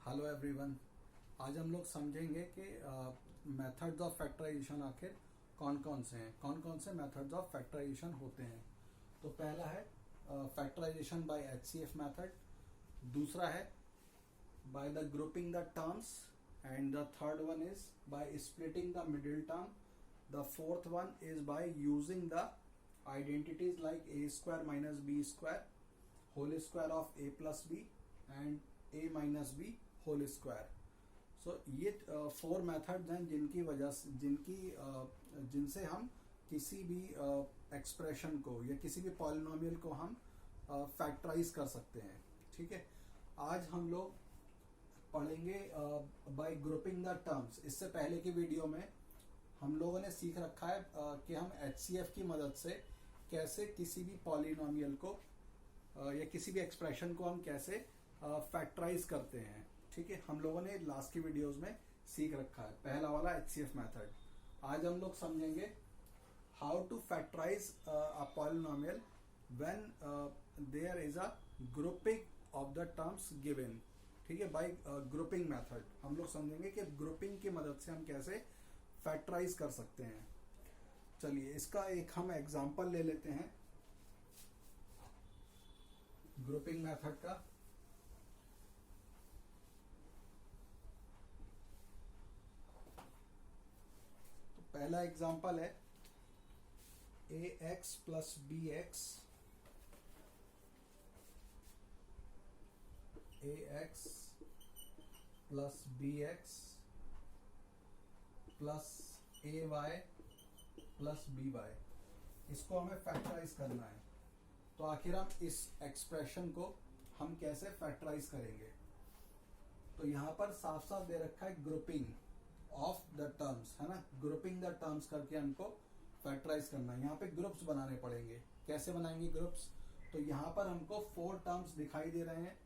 Hello everyone. आज हम लोग समझेंगे कि मेथड्स ऑफ फैक्टराइजेशन आखिर कौन कौन से हैं, कौन कौन से मेथड्स ऑफ फैक्टराइजेशन होते हैं। तो पहला है फैक्टराइजेशन बाय एचसीएफ मेथड, दूसरा है by the grouping the terms, and the third one is by splitting the middle term, the fourth one is by using the identities like a square minus b square, whole square of a plus b and a minus b whole square. So ये 4 methods हैं जिनसे हम किसी भी expression को या किसी भी पॉलिनोमियल को हम फैक्टराइज कर सकते हैं। ठीक है, आज हम लोग पढ़ेंगे बाय ग्रुपिंग द टर्म्स। इससे पहले की वीडियो में हम लोगों ने सीख रखा है कि हम एचसीएफ की मदद से कैसे किसी भी पॉलिनोमियल को या किसी भी एक्सप्रेशन को हम कैसे फैक्टराइज करते हैं। ठीक है, हम लोगों ने लास्ट की वीडियोस में सीख रखा है पहला वाला एचसीएफ मेथड। आज हम लोग समझेंगे how to factorise a polynomial when there is a grouping of the terms given. ठीक है, बाय ग्रुपिंग मेथड हम लोग समझेंगे कि ग्रुपिंग की मदद से हम कैसे फैक्टराइज कर सकते हैं। चलिए, इसका एक हम एग्जांपल ले लेते हैं ग्रुपिंग मेथड का। तो पहला एग्जांपल है a x plus b x, a x plus b x plus a y plus b y. इसको हमें फैक्टराइज करना है। तो आखिर हम इस एक्सप्रेशन को हम कैसे फैक्टराइज करेंगे। तो यहां पर साफ साफ दे रखा है ग्रुपिंग ऑफ द टर्म्स, है ना। ग्रुपिंग द टर्म्स करके हमको फैक्टराइज करना है। यहाँ पे ग्रुप्स बनाने पड़ेंगे। कैसे बनाएंगे ग्रुप्स? तो यहाँ पर हमको 4 टर्म्स दिखाई दे रहे हैं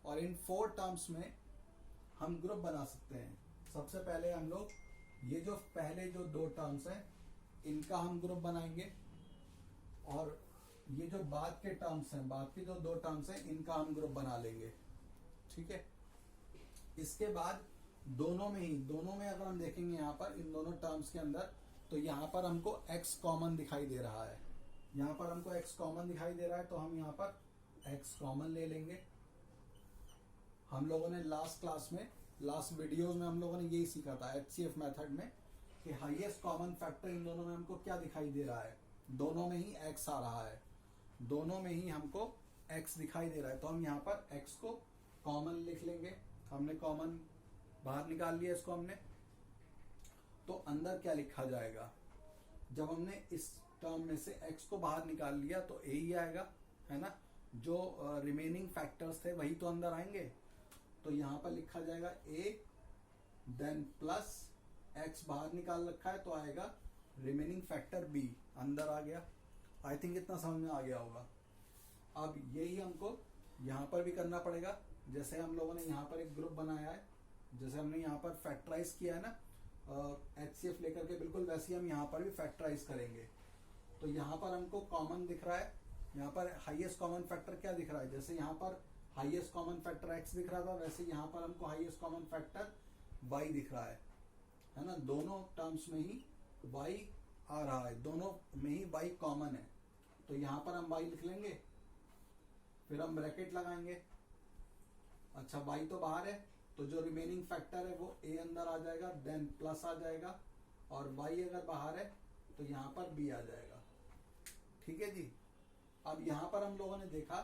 और इन 4 टर्म्स में हम ग्रुप बना सकते हैं। सबसे पहले हम लोग ये जो पहले जो 2 टर्म्स हैं इनका हम ग्रुप बनाएंगे, और ये जो बाद के टर्म्स हैं, बाद के जो 2 टर्म्स हैं इनका हम ग्रुप बना लेंगे। ठीक है, इसके बाद दोनों में अगर हम देखेंगे यहाँ पर इन दोनों टर्म्स के अंदर, तो यहाँ पर हमको x कॉमन दिखाई दे रहा है। यहाँ पर हमको x कॉमन दिखाई दे रहा है, तो हम यहाँ पर x कॉमन ले लेंगे। हम लोगों ने लास्ट वीडियोस में हम लोगों ने यही सीखा था एचसीएफ मेथड में कि हाईएस्ट कॉमन फैक्टर इन दोनों में हमको क्या दिखाई दे रहा है, दोनों में ही x आ रहा है, दोनों में ही हमको x दिखाई दे रहा है। तो हम यहाँ पर x को कॉमन लिख लेंगे। हमने कॉमन बाहर निकाल लिया इसको हमने। तो अंदर क्या लिखा जाएगा? जब हमने इस टर्म में से x को बाहर निकाल लिया तो a ही आएगा, है ना। जो रिमेनिंग फैक्टर्स थे वही तो अंदर आएंगे। तो यहाँ पर लिखा जाएगा a देन प्लस x बाहर निकाल रखा है तो आएगा रिमेनिंग फैक्टर b, अंदर आ गया। आई थिंक इतना समझ में आ गया होगा। अब यही हमको यहाँ पर भी करना पड़ेगा। जैसे हम लोगों ने यहाँ पर एक ग्रुप बनाया है, जैसे हमने यहाँ पर फैक्टराइज किया है ना एचसीएफ लेकर के, बिल्कुल वैसे ही हम यहाँ पर भी फैक्टराइज करेंगे। तो यहाँ पर हमको कॉमन दिख रहा है, यहाँ पर हाईएस्ट कॉमन फैक्टर क्या दिख रहा है? जैसे यहाँ पर हाईएस्ट कॉमन फैक्टर x दिख रहा था, वैसे यहाँ पर हमको हाईएस्ट कॉमन फैक्टर y दिख रहा है ना। दोनों टर्म्स में ही y आ रहा है, दोनों में ही y कॉमन है। तो यहाँ पर हम y लिख लेंगे, फिर हम ब्रैकेट लगाएंगे। अच्छा, y तो बाहर है, तो जो रिमेनिंग फैक्टर है वो a अंदर आ जाएगा, देन प्लस आ जाएगा, और y अगर बाहर है तो यहाँ पर b आ जाएगा। ठीक है जी। अब यहाँ पर हम लोगों ने देखा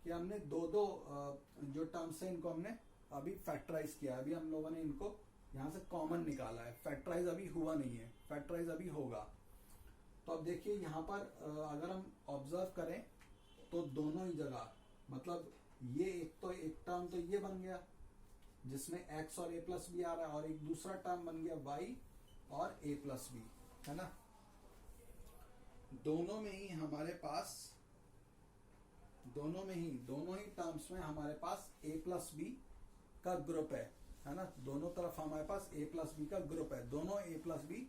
कि हमने दो जो टर्म्स है इनको हमने अभी फैक्टराइज किया। अभी हम लोगों ने इनको यहाँ से कॉमन निकाला है। फैक्टराइज अभी हुआ नहीं है, फैक्टराइज अभी होगा। तो अब देखिए यहाँ पर अगर हम ऑब्जर्व करें तो दोनों ही जगह, मतलब ये एक टर्म तो ये बन गया जिसमें x और a प्लस बी आ रहा है, और एक दूसरा टर्म बन गया y और a प्लस बी, है ना। दोनों ही टर्म्स में हमारे पास a प्लस बी का ग्रुप है ना। दोनों तरफ हमारे पास a प्लस बी का ग्रुप है। दोनों a प्लस बी,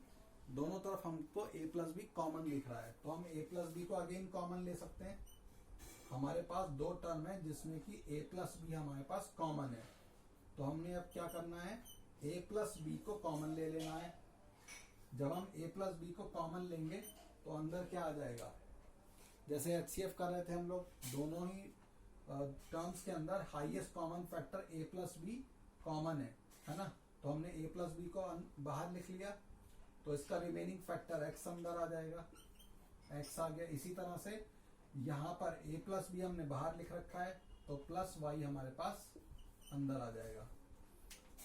दोनों तरफ हमको a प्लस बी कॉमन लिख रहा है, तो हम a प्लस बी को अगेन कॉमन ले सकते हैं। हमारे पास 2 टर्म है जिसमें कि a प्लस बी हमारे पास कॉमन है। तो हमने अब क्या करना है, a प्लस बी को कॉमन ले लेना है। जब हम a प्लस बी को कॉमन लेंगे तो अंदर क्या आ जाएगा, जैसे HCF कर रहे थे हम लोग, दोनों ही टर्म्स के अंदर highest common factor a plus B common है ना। तो हमने a प्लस बी को बाहर लिख लिया, तो इसका रिमेनिंग फैक्टर x अंदर आ जाएगा, x आ गया। इसी तरह से यहाँ पर a प्लस बी हमने बाहर लिख रखा है, तो प्लस y हमारे पास अंदर आ जाएगा।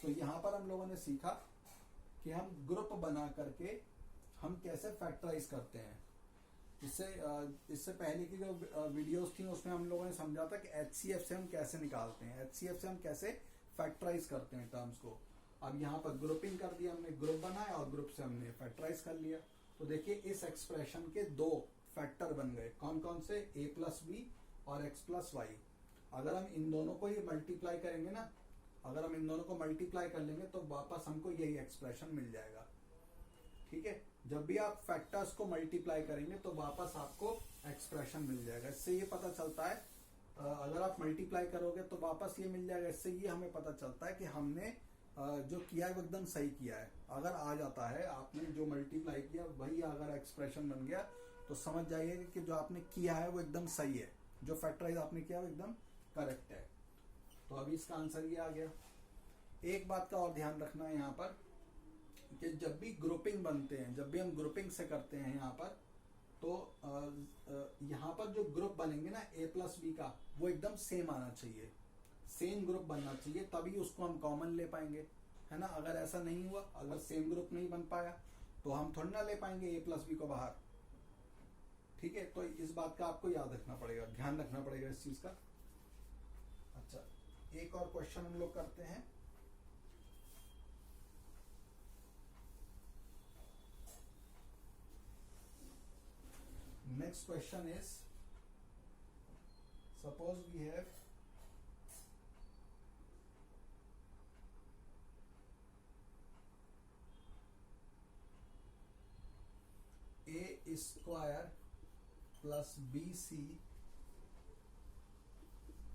तो यहाँ पर हम लोगों ने सीखा कि हम ग्रुप बना करके हम कैसे फैक्टराइज करते हैं। इससे पहले की जो वीडियोस थी उसमें हम लोगों ने समझा था कि HCF से हम कैसे निकालते हैं, HCF से हम कैसे फैक्टराइज करते हैं टर्म्स को। अब यहाँ पर ग्रुपिंग कर दिया हमने, ग्रुप बनाया और ग्रुप से हमने फैक्टराइज कर लिया। तो देखिए इस एक्सप्रेशन के दो फैक्टर बन गए, कौन कौन से, a प्लस बी और x प्लस वाई। अगर हम इन दोनों को ही मल्टीप्लाई करेंगे ना, अगर हम इन दोनों को मल्टीप्लाई कर लेंगे तो वापस हमको यही एक्सप्रेशन मिल जाएगा। ठीक है, जब भी आप फैक्टर्स को मल्टीप्लाई करेंगे तो वापस आपको एक्सप्रेशन मिल जाएगा। इससे ये पता चलता है, अगर आप मल्टीप्लाई करोगे तो वापस ये मिल जाएगा। इससे ये हमें पता चलता है कि हमने जो किया है वो एकदम सही किया है। अगर आ जाता है आपने जो मल्टीप्लाई किया वही अगर एक्सप्रेशन बन गया तो समझ जाइए कि जो आपने किया है वो एकदम सही है, जो फैक्टराइज आपने किया वो एकदम करेक्ट है। तो अभी इसका आंसर ये आ गया। एक बात का और ध्यान रखना है यहाँ पर कि जब भी ग्रुपिंग बनते हैं, जब भी हम ग्रुपिंग से करते हैं यहाँ पर, तो यहाँ पर जो ग्रुप बनेंगे ना a प्लस बी का, वो एकदम सेम आना चाहिए, सेम ग्रुप बनना चाहिए, तभी उसको हम कॉमन ले पाएंगे, है ना। अगर ऐसा नहीं हुआ, अगर सेम ग्रुप नहीं बन पाया तो हम थोड़ी ना ले पाएंगे a प्लस बी को बाहर। ठीक है, तो इस बात का आपको याद रखना पड़ेगा, ध्यान रखना पड़ेगा इस चीज का। अच्छा, एक और क्वेश्चन हम लोग करते हैं। Next question is, suppose we have a square plus bc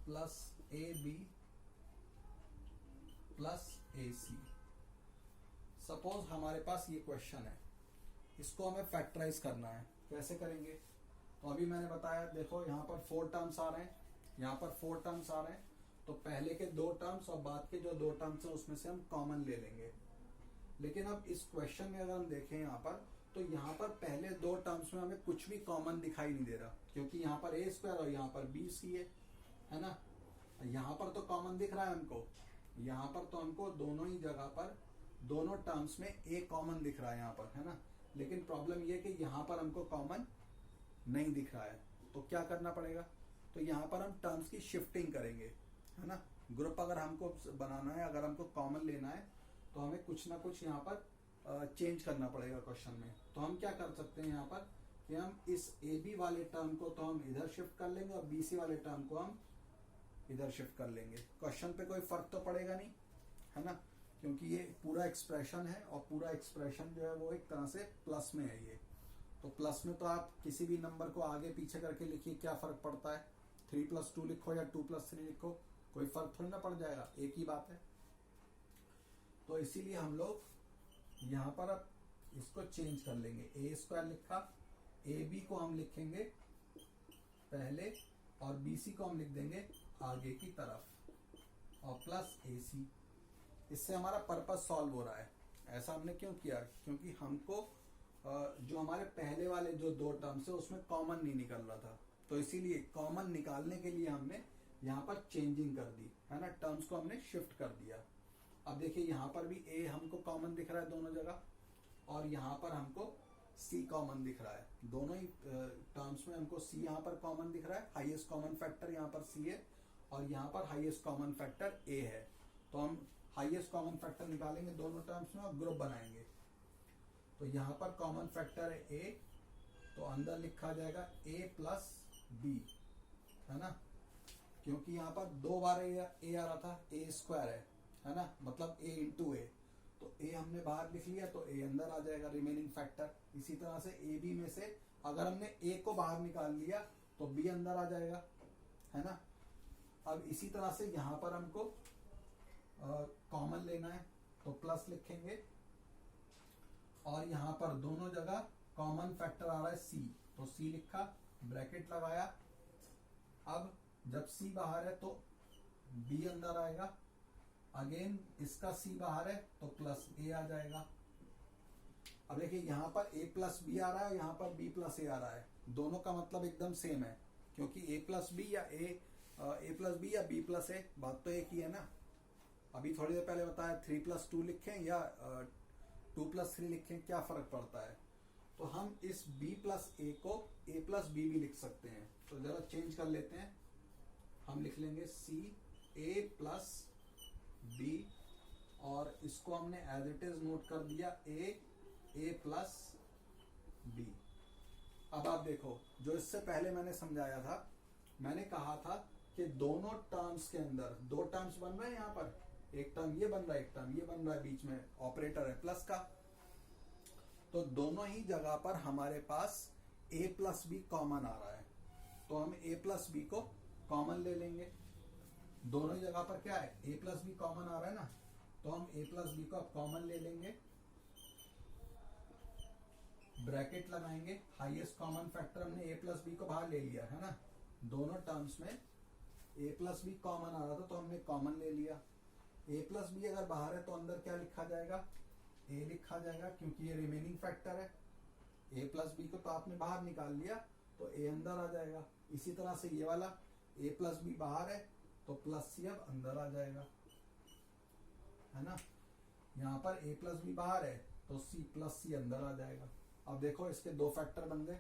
plus ab plus ac। Suppose हमारे पास ये क्वेश्चन है, इसको हमें फैक्टराइज करना है। कैसे करेंगे, तो अभी मैंने बताया, देखो यहाँ पर 4 टर्म्स आ रहे हैं, यहाँ पर 4 टर्म्स आ रहे हैं, तो पहले के 2 टर्म्स और बाद के जो 2 टर्म्स हैं उसमें से हम कॉमन ले लेंगे। लेकिन अब इस क्वेश्चन में अगर हम देखें यहाँ पर, तो यहाँ पर पहले 2 टर्म्स में हमें कुछ भी कॉमन दिखाई नहीं दे रहा, क्योंकि यहाँ पर a स्क्वायर और यहाँ पर b सी है ना। यहाँ पर तो कॉमन दिख रहा है हमको, यहाँ पर तो हमको दोनों ही जगह पर दोनों टर्म्स में a कॉमन दिख रहा है यहाँ पर, है ना। लेकिन प्रॉब्लम ये कि यहाँ पर हमको कॉमन नहीं दिख रहा है, तो क्या करना पड़ेगा, तो यहाँ पर हम टर्म्स की शिफ्टिंग करेंगे, है ना। ग्रुप अगर हमको बनाना है, अगर हमको कॉमन लेना है, तो हमें कुछ ना कुछ यहाँ पर चेंज करना पड़ेगा क्वेश्चन में। तो हम क्या कर सकते हैं यहाँ पर कि हम इस ए बी वाले टर्म को तो हम इधर शिफ्ट कर लेंगे और बी सी वाले टर्म को हम इधर शिफ्ट कर लेंगे। क्वेश्चन पे कोई फर्क तो पड़ेगा नहीं, है ना, क्योंकि ये पूरा एक्सप्रेशन है और पूरा एक्सप्रेशन जो है वो एक तरह से प्लस में है। ये तो प्लस में तो आप किसी भी नंबर को आगे पीछे करके लिखिए, क्या फर्क पड़ता है, 3 + 2 लिखो या 2 + 3 लिखो, कोई फर्क थोड़ी ना पड़ जाएगा, एक ही बात है। तो इसीलिए हम लोग यहाँ पर अब इसको चेंज कर लेंगे। a स्क्वायर लिखा, ए बी को हम लिखेंगे पहले और बी सी को हम लिख देंगे आगे की तरफ और प्लस ए सी। इससे हमारा पर्पस सॉल्व हो रहा है। ऐसा हमने क्यों किया, क्योंकि हमको जो हमारे पहले वाले जो 2 टर्म्स है उसमें कॉमन नहीं निकल रहा था, तो इसीलिए कॉमन निकालने के लिए हमने यहाँ पर चेंजिंग कर दी, है ना, टर्म्स को हमने शिफ्ट कर दिया। अब देखिए यहाँ पर भी a हमको कॉमन दिख रहा है दोनों जगह, और यहाँ पर हमको c कॉमन दिख रहा है। दोनों ही टर्म्स में हमको c यहाँ पर कॉमन दिख रहा है, हाईएस्ट कॉमन फैक्टर यहाँ पर c है और यहाँ पर हाईएस्ट कॉमन फैक्टर a है। तो हम हाईएस्ट कॉमन फैक्टर निकालेंगे दोनों टर्म्स में और ग्रुप बनाएंगे। तो यहाँ पर कॉमन फैक्टर है a, तो अंदर लिखा जाएगा a प्लस b, है ना, क्योंकि यहाँ पर 2 बार a आ रहा था, a स्क्वायर है ना, मतलब a इंटू a, तो a हमने बाहर लिख लिया तो a अंदर आ जाएगा रिमेनिंग फैक्टर। इसी तरह से ए बी में से अगर हमने a को बाहर निकाल लिया तो b अंदर आ जाएगा, है ना। अब इसी तरह से यहाँ पर हमको कॉमन लेना है तो प्लस लिखेंगे, और यहाँ पर दोनों जगह कॉमन फैक्टर आ रहा है सी, तो सी लिखा, ब्रैकेट लगाया। अब जब सी बाहर है तो बी अंदर आएगा, अगेन इसका सी बाहर है तो प्लस ए आ जाएगा। अब देखिए यहाँ पर ए प्लस बी आ रहा है, यहाँ पर बी प्लस ए आ रहा है, दोनों का मतलब एकदम सेम है, क्योंकि ए प्लस बी या ए प्लस बी या बी प्लस ए, बात तो एक ही है ना। अभी थोड़ी देर पहले बताया 3+2 लिखें या 2+3 लिखें, क्या फर्क पड़ता है। तो हम इस b प्लस ए को a प्लस बी भी लिख सकते हैं, तो जरा चेंज कर लेते हैं। हम लिख लेंगे c a प्लस बी, और इसको हमने एज इट इज नोट कर दिया a प्लस बी। अब आप देखो, जो इससे पहले मैंने समझाया था, मैंने कहा था कि दोनों टर्म्स के अंदर दो टर्म्स बन रहे हैं, यहाँ पर एक टर्म ये बन रहा है, एक टर्म ये बन रहा है, बीच में ऑपरेटर है प्लस का, तो दोनों ही जगह पर हमारे पास a प्लस बी कॉमन आ रहा है, तो हम a प्लस बी को कॉमन ले लेंगे। दोनों ही जगह पर क्या है, a प्लस बी कॉमन आ रहा है ना, तो हम a प्लस बी को कॉमन ले लेंगे, ब्रैकेट लगाएंगे, हाईएस्ट कॉमन फैक्टर हमने a प्लस बी को बाहर ले लिया है ना, दोनों टर्म्स में a प्लस बी कॉमन आ रहा था तो हमने कॉमन ले लिया। a प्लस बी अगर बाहर है तो अंदर क्या लिखा जाएगा, a लिखा जाएगा, क्योंकि ये रिमेनिंग फैक्टर है। a प्लस बी को तो आपने बाहर निकाल लिया तो a अंदर आ जाएगा। इसी तरह से ये वाला a प्लस बी बाहर है तो प्लस सी अब अंदर आ जाएगा, है ना। यहाँ पर a प्लस बी बाहर है तो c प्लस सी अंदर आ जाएगा। अब देखो इसके दो फैक्टर बन गए,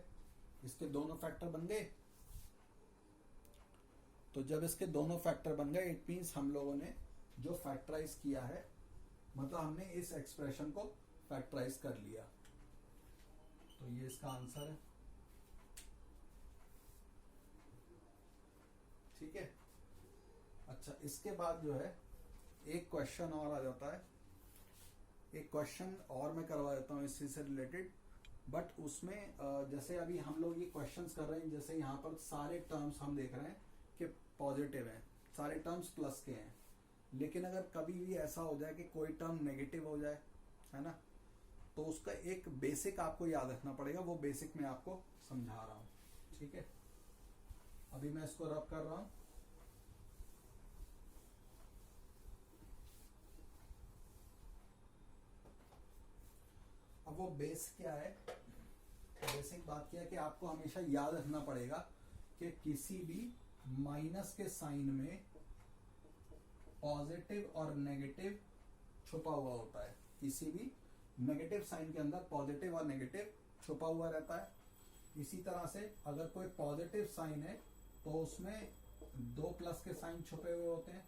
इसके दोनों फैक्टर बन गए। तो जब इसके दोनों फैक्टर बन गए, इट मीन्स हम लोगों ने जो फैक्टराइज किया है, मतलब हमने इस एक्सप्रेशन को फैक्टराइज कर लिया, तो ये इसका आंसर है। ठीक है। अच्छा, इसके बाद जो है एक क्वेश्चन और आ जाता है, एक क्वेश्चन और मैं करवा देता हूँ इसी से रिलेटेड, बट उसमें जैसे अभी हम लोग ये क्वेश्चंस कर रहे हैं, जैसे यहाँ पर सारे टर्म्स हम देख रहे हैं कि पॉजिटिव हैं, सारे टर्म्स प्लस के हैं, लेकिन अगर कभी भी ऐसा हो जाए कि कोई टर्म नेगेटिव हो जाए, है ना, तो उसका एक बेसिक आपको याद रखना पड़ेगा, वो बेसिक मैं आपको समझा रहा हूँ। ठीक है, अभी मैं इसको रब कर रहा हूँ। अब वो बेस क्या है, बेसिक बात क्या है कि आपको हमेशा याद रखना पड़ेगा कि किसी भी माइनस के साइन में पॉजिटिव और नेगेटिव छुपा हुआ होता है। किसी भी नेगेटिव साइन के अंदर पॉजिटिव और नेगेटिव छुपा हुआ रहता है। इसी तरह से अगर कोई पॉजिटिव साइन है तो उसमें दो प्लस के साइन छुपे हुए होते हैं,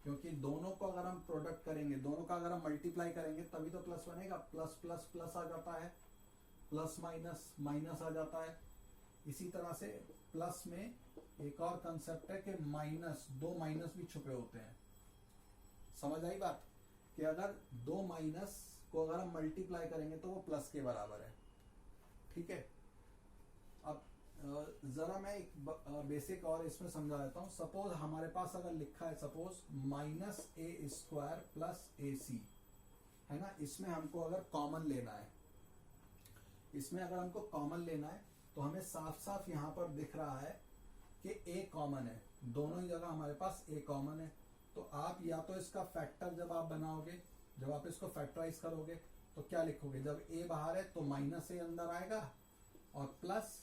क्योंकि दोनों को अगर हम प्रोडक्ट करेंगे, दोनों का अगर हम मल्टीप्लाई करेंगे तभी तो प्लस बनेगा। प्लस प्लस प्लस आ जाता है, प्लस माइनस माइनस आ जाता है। इसी तरह से प्लस में एक और कंसेप्ट है कि माइनस, दो माइनस भी छुपे होते हैं। समझ आई बात, कि अगर दो माइनस को अगर हम मल्टीप्लाई करेंगे तो वो प्लस के बराबर है। ठीक है, अब जरा मैं एक बेसिक और इसमें समझा देता हूँ। सपोज हमारे पास अगर लिखा है, सपोज -a² प्लस ac, है ना, इसमें हमको अगर कॉमन लेना है, इसमें अगर हमको कॉमन लेना है तो हमें साफ साफ यहाँ पर दिख रहा है कि a कॉमन है, दोनों ही जगह हमारे पास a कॉमन है। तो आप या तो इसका फैक्टर जब आप बनाओगे, जब आप इसको फैक्टराइज करोगे तो क्या लिखोगे, जब a बाहर है तो -a अंदर आएगा, और प्लस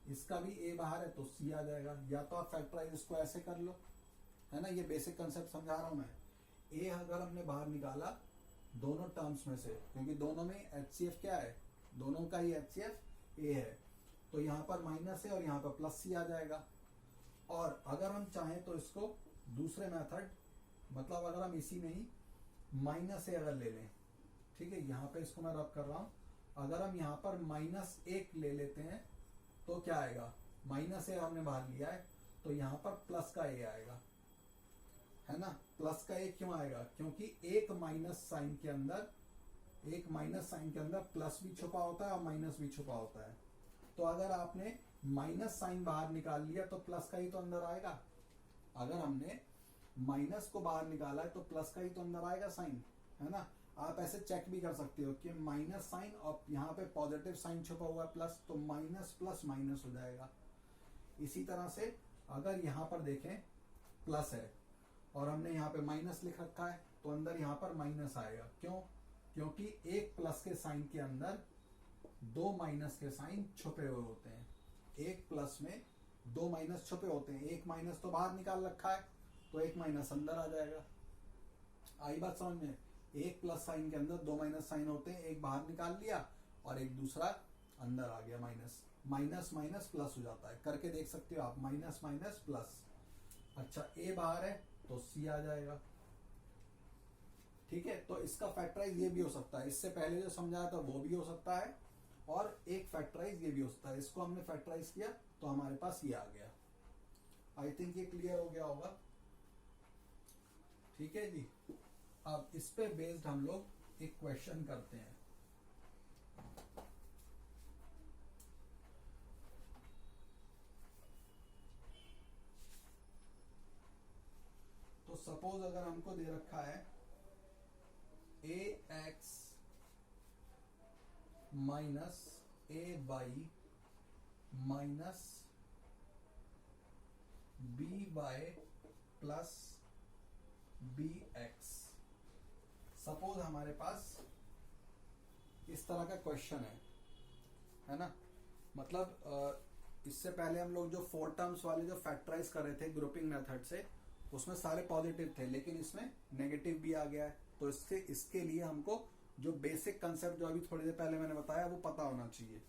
इसका भी a बाहर है तो c आ जाएगा। या तो आप फैक्टराइज इसको ऐसे कर लो, है ना, ये बेसिक कंसेप्ट समझा रहा हूं मैं। a अगर हमने बाहर निकाला दोनों टर्म्स में से, क्योंकि दोनों में HCF क्या है, दोनों का ही HCF a है, तो यहाँ पर माइनस है और यहाँ पर प्लस c आ जाएगा। और अगर हम चाहें तो इसको दूसरे मेथड, मतलब अगर हम इसी में ही -a अगर ले लें, ठीक है, यहाँ पे इसको मैं रब कर रहा हूँ, अगर हम यहाँ पर -1 ले लेते हैं तो क्या आएगा, -a हमने बाहर लिया है तो यहाँ पर प्लस का a आएगा, है ना। प्लस का a क्यों आएगा, क्योंकि एक माइनस साइन के अंदर प्लस भी छुपा होता है और माइनस भी छुपा होता है। तो अगर आपने माइनस साइन बाहर निकाल लिया तो प्लस का ही तो अंदर आएगा। अगर हमने माइनस को बाहर निकाला है तो प्लस का ही तो अंदर आएगा साइन, है ना। आप ऐसे चेक भी कर सकते हो कि माइनस साइन और यहाँ पे पॉजिटिव साइन छुपा हुआ है प्लस, तो माइनस प्लस माइनस हो जाएगा। इसी तरह से अगर यहाँ पर देखें प्लस है और हमने यहाँ पे माइनस लिख रखा है तो अंदर यहाँ पर माइनस आएगा। क्यों? क्योंकि एक प्लस के साइन के अंदर दो माइनस के साइन छुपे हुए होते हैं। एक प्लस में दो माइनस छुपे होते हैं, एक माइनस तो बाहर निकाल रखा है तो एक माइनस अंदर आ जाएगा। आई बात समझ में? एक प्लस साइन के अंदर दो माइनस साइन होते हैं, एक बाहर निकाल लिया और एक दूसरा अंदर आ गया। माइनस माइनस माइनस प्लस हो जाता है, करके देख सकते हो आप, माइनस माइनस प्लस। अच्छा, ए बाहर है तो सी आ जाएगा। ठीक है, तो इसका फैक्टराइज ये भी हो सकता है, इससे पहले जो समझाया था वो भी हो सकता है, और एक फैक्टराइज ये भी हो सकता है। इसको हमने फैक्टराइज किया तो हमारे पास ये आ गया। आई थिंक ये क्लियर हो गया होगा। ठीक है जी, अब इस पे बेस्ड हम लोग एक क्वेश्चन करते हैं। तो सपोज अगर हमको दे रखा है a x minus a y minus b y plus b x. Suppose हमारे पास इस तरह का क्वेश्चन है ना। मतलब इससे पहले हम लोग जो फोर टर्म्स वाले जो फैक्टराइज कर रहे थे ग्रुपिंग मेथड से, उसमें सारे पॉजिटिव थे, लेकिन इसमें नेगेटिव भी आ गया है। तो इसके लिए हमको जो बेसिक कंसेप्ट जो अभी थोड़ी देर पहले मैंने बताया वो पता होना चाहिए।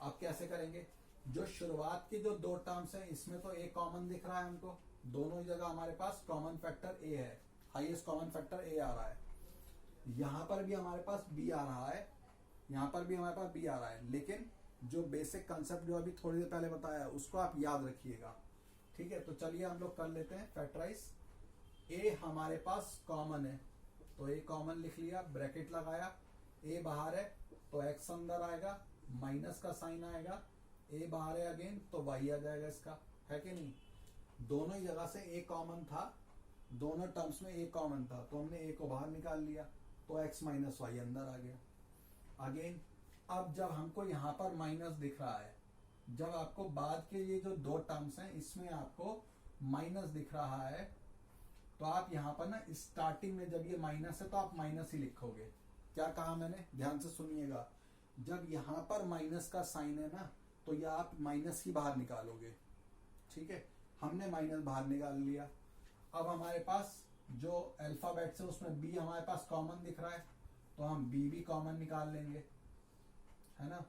आप कैसे करेंगे? जो शुरुआत की जो दो टर्म्स हैं इसमें तो ए कॉमन दिख रहा है हमको, दोनों ही जगह हमारे पास कॉमन फैक्टर ए है, हाईएस्ट कॉमन फैक्टर ए आ रहा है। यहां पर भी हमारे पास बी आ रहा है, यहां पर भी हमारे पास बी आ रहा है, लेकिन जो बेसिक कंसेप्ट जो अभी थोड़ी देर पहले बताया है उसको आप याद रखिएगा। ठीक है, तो चलिए हम लोग कर लेते हैं फैक्टराइज। ए हमारे पास कॉमन है तो ए कॉमन लिख लिया, ब्रैकेट लगाया, ए बाहर है तो एक्स अंदर आएगा, माइनस का साइन आएगा, ए बाहर है अगेन तो वाई आ जाएगा इसका, है कि नहीं। दोनों ही जगह से ए कॉमन था, दोनों टर्म्स में ए कॉमन था, तो हमने ए को बाहर निकाल लिया तो एक्स माइनस वाई अंदर आ गया। अगेन अब जब हमको यहाँ पर माइनस दिख रहा है, जब आपको बाद के ये जो दो टर्म्स हैं इसमें आपको माइनस दिख रहा है, तो आप यहाँ पर ना स्टार्टिंग में जब ये माइनस है तो आप माइनस ही लिखोगे। क्या कहा मैंने? ध्यान से सुनिएगा। जब यहाँ पर माइनस का साइन है ना तो ये आप माइनस ही बाहर निकालोगे। ठीक है, हमने माइनस बाहर निकाल लिया। अब हमारे पास जो अल्फाबेट्स है उसमें बी हमारे पास कॉमन दिख रहा है तो हम बी भी कॉमन निकाल लेंगे, है ना।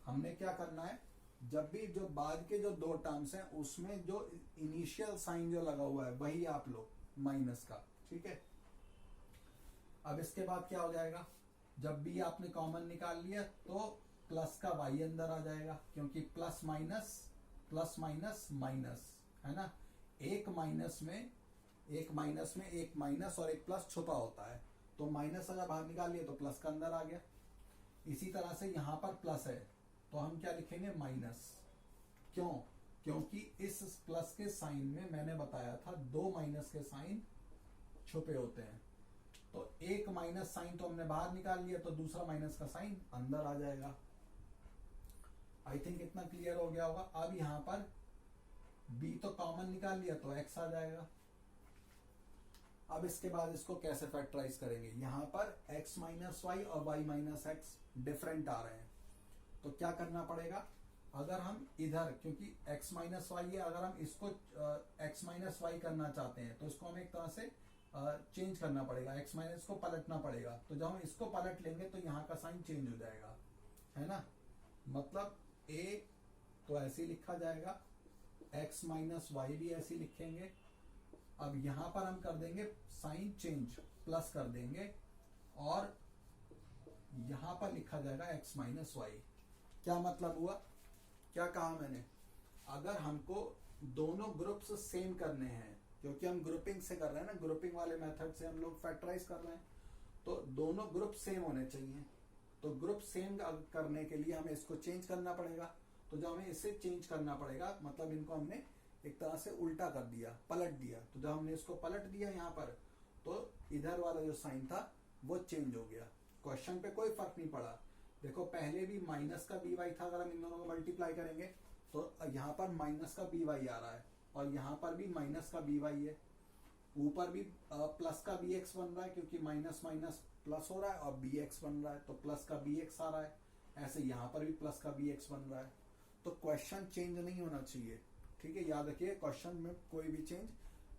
हमने क्या करना है, जब भी जो बाद के जो दो टर्म्स हैं उसमें जो इनिशियल साइन जो लगा हुआ है वही आप लो माइनस का। ठीक है, अब इसके बाद क्या हो जाएगा, जब भी आपने कॉमन निकाल लिया तो प्लस का वाई अंदर आ जाएगा, क्योंकि प्लस माइनस माइनस, है ना। एक माइनस में एक माइनस और एक प्लस छुपा होता है, तो माइनस अगर बाहर निकाल लिया तो प्लस का अंदर आ गया। इसी तरह से यहाँ पर प्लस है तो हम क्या लिखेंगे? माइनस। क्यों? क्योंकि इस प्लस के साइन में मैंने बताया था दो माइनस के साइन छुपे होते हैं, तो एक माइनस साइन तो हमने बाहर निकाल लिया तो दूसरा माइनस का साइन अंदर आ जाएगा। आई थिंक इतना क्लियर हो गया होगा। अब यहाँ पर b तो कॉमन निकाल लिया तो x आ जाएगा। अब इसके बाद इसको कैसे फैक्टराइज करेंगे? यहाँ पर x माइनस वाई और y माइनस एक्स डिफरेंट आ रहे हैं, तो क्या करना पड़ेगा? अगर हम इधर, क्योंकि x माइनस वाई है, अगर हम इसको x माइनस वाई करना चाहते हैं तो इसको हमें एक तरह से चेंज करना पड़ेगा, x माइनस को पलटना पड़ेगा। तो जब हम इसको पलट लेंगे तो यहाँ का साइन चेंज हो जाएगा, है ना। मतलब a तो ऐसे लिखा जाएगा, x माइनस वाई भी ऐसे लिखेंगे। अब यहां पर हम कर देंगे साइन चेंज, प्लस कर देंगे और यहां पर लिखा जाएगा x माइनस वाई। क्या मतलब हुआ? क्या कहा मैंने? अगर हमको दोनों ग्रुप्स सेम करने हैं, क्योंकि हम ग्रुपिंग से कर रहे हैं ना, ग्रुपिंग वाले मेथड से हम लोग फैक्टराइज कर रहे हैं, तो दोनों ग्रुप सेम होने चाहिए। तो ग्रुप सेम करने के लिए हमें इसको चेंज करना पड़ेगा। तो जब हमें इसे चेंज करना पड़ेगा मतलब इनको हमने एक तरह से उल्टा कर दिया, पलट दिया। तो जब हमने इसको पलट दिया यहाँ पर, तो इधर वाला जो साइन था वो चेंज हो गया। क्वेश्चन पे कोई फर्क नहीं पड़ा। देखो पहले भी माइनस का बी वाई था, अगर हम इन दोनों को मल्टीप्लाई करेंगे तो यहाँ पर माइनस का बी वाई आ रहा है और यहाँ पर भी माइनस का बी वाई है। ऊपर भी प्लस का बी एक्स बन रहा है क्योंकि माइनस माइनस प्लस हो रहा है और बी एक्स बन रहा है, तो प्लस का बी एक्स आ रहा है। ऐसे यहाँ पर भी प्लस का बी एक्स बन रहा है। तो क्वेश्चन चेंज नहीं होना चाहिए, ठीक है, याद रखिए क्वेश्चन में कोई भी चेंज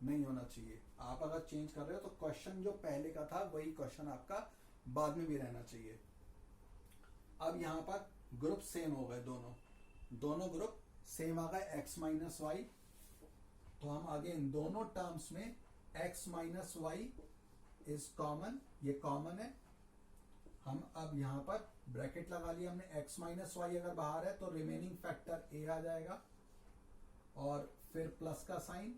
नहीं होना चाहिए। आप अगर चेंज कर रहे हो तो क्वेश्चन जो पहले का था वही क्वेश्चन आपका बाद में भी रहना चाहिए। अब यहाँ पर ग्रुप सेम हो गए, दोनों ग्रुप सेम आ गए, x माइनस वाई। तो हम आगे इन दोनों टर्म्स में x minus Y is common, ये कॉमन है। हम अब यहाँ पर ब्रैकेट लगा लिया हमने, x माइनस वाई अगर बाहर है तो रिमेनिंग फैक्टर a आ जाएगा और फिर प्लस का साइन,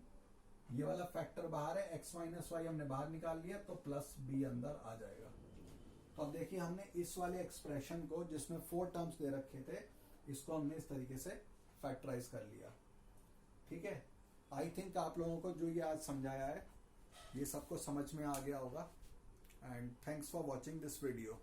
ये वाला फैक्टर बाहर है, x माइनस वाई हमने बाहर निकाल लिया तो प्लस b अंदर आ जाएगा। तो अब देखिए हमने इस वाले एक्सप्रेशन को जिसमें 4 टर्म्स दे रखे थे, इसको हमने इस तरीके से फैक्टराइज कर लिया, ठीक है। आई थिंक आप लोगों को जो ये आज समझाया है ये सबको समझ में आ गया होगा। And thanks for watching this video.